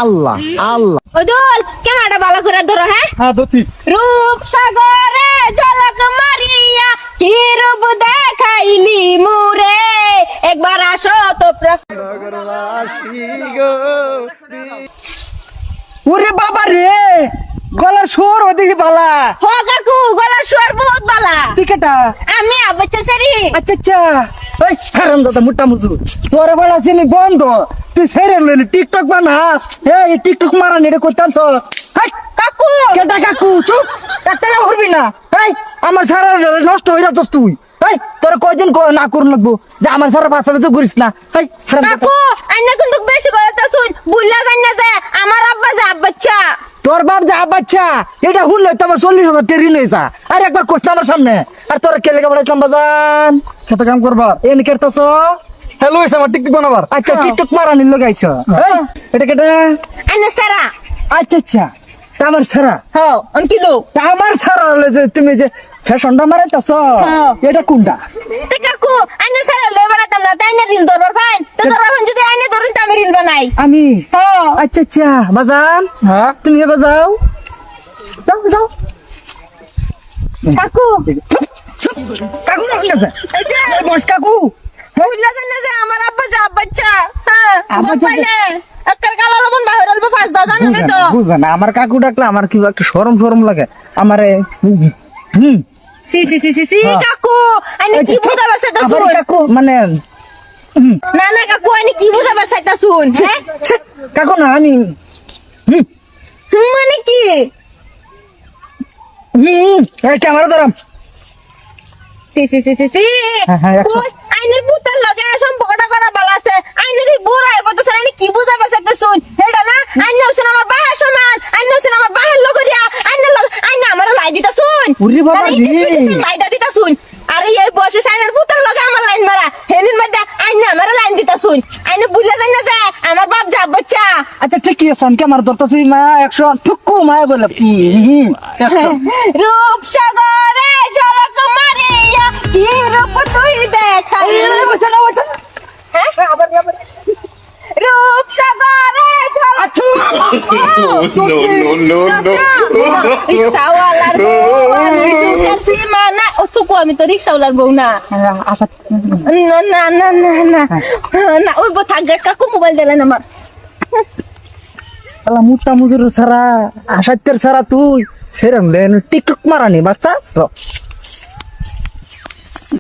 আল্লাহ আল্লাহ ওদুল ক্যামেরাটা ভালো করে ধরো। হ্যাঁ ধরছি। রূপ সাগরে ঝলক মারিয়া কি রূপ দেখাইলি মুরে একবার আসো তো ওরে বাবা রে, গলার সুর ওদিকে বালা। হো কাকু গলার সুর বহুত বালা। টিকেটা আমি আবাচ্চা সারি আচ্ছা আচ্ছা। ওই হারাম দাদা মোটা মুজু, তোর বলা চিনি বন্ধ। তুই সেরে লইলি টিকটক বানাস। এই টিকটক মারা নেড়ে করতাম কাকু কেটা কাকু চুপ, একটা করবি না। এই আমার সারা নষ্ট হয়ে যাচ্ছ তুই। এই তোর কয়দিন না করুন লাগবো যে আমার সারা পাশাপাশি তো করিস না। এই কাকু আইনা কিন্তু বেশি করে তা শুন বুল্লা জান না যে আমার আব্বা যে আব্বাচ্চা তোর বাপ যা বাচ্চা এটা শুনলে তো আমার 40,000 টেরি লইছা। আর একবার কোস আমার সামনে। আর তোর কেলে বাড়াইতাম বাজান কত কাম করবা এন কেরতাছ। হ্যালো এসে আমার টিকটক বানাবার। আচ্ছা টিকটক মারানির লাগাইছ। এটা কেটা আইনা সারা। আচ্ছা আচ্ছা আমার সারা। হ্যাঁ অনকিলো আমার সারা হলে যে তুমি যে ফ্যাশনটা মারাইতাছ এটা কোনটা? তে কাকু আইনা সারা লই বানাতাম না তাই না রিল ধরবার ফাইন তো ধরবার ফাইন যদি আইনা ধরুন তো আমি রিল বানাই। আমি হ্যাঁ আচ্ছা আচ্ছা বাজান। হ্যাঁ তুমি এবার যাও যাও যাও। কাকু কাকু না হইলে এই যে বস কাকু। বুল্লা জান না যে আমার আব্বা যে আব্বাচ্চা। হ্যাঁ আব্বাচ্চা মোবাইলে একটার কালো লবণ বাহির হলবো পাঁচ দা জানো না তো বুঝা না আমার কাকু ডাকলে আমার কি একটা শরম শরম লাগে আমারে। সি সি সি সি সি কাকু আইনা কি বুঝা পারছ তা শুন কাকু মানে না না কাকু আইনা কি বুঝা পারছ তা শুন হ্যাঁ কাকু না আমি মানে কি এই ক্যামেরা ধরাম। সি সি সি সি সি হ্যাঁ, একশো। কই আইনের পুতার লগে সম্পর্কটা করা ভালো আছে আইনের এই বুড়া এবার তো আইনে কি বুঝা পারছ তা শুন হেডা না আইনে হইছেন আমার বাহের সমান আইনে হইছেন আমার বাহের লগরিয়া আইনে আমার লাই দিতা শুন ওরে বাবা রে। লাইটা দিতা শুন আরে এই বয়সে আইনের পুতার লগে আমার লাইন মারা হেনির মধ্যে আইনে আমার লাইন দিতা শুন আইনে বুঝলা যাই না যে আমার বাপ যা বাচ্চা আচ্ছা ঠিকই আছে আমি ক্যামেরা ধরতেছি মা 100 ঠুকু মায়া বলে 100। রূপ সাগরে ঝলক মারিয়া কি রূপ তুই দেখাই হ্যাঁ রূপ সাগরে ঝলক আচ্ছা No, no, no, no. রিক্সাওয়ালার বউ আমি সুখের সীমানা ও তো আমি তো রিক্সাওয়ালার বউ না না না না না না না ওই বউ থাকবে কাকু মোবাইল দিলেন আমার আলা মুটা মুজুর সারা আসাতের সারা তুই সেরম টিকটক মারানি বাচ্চা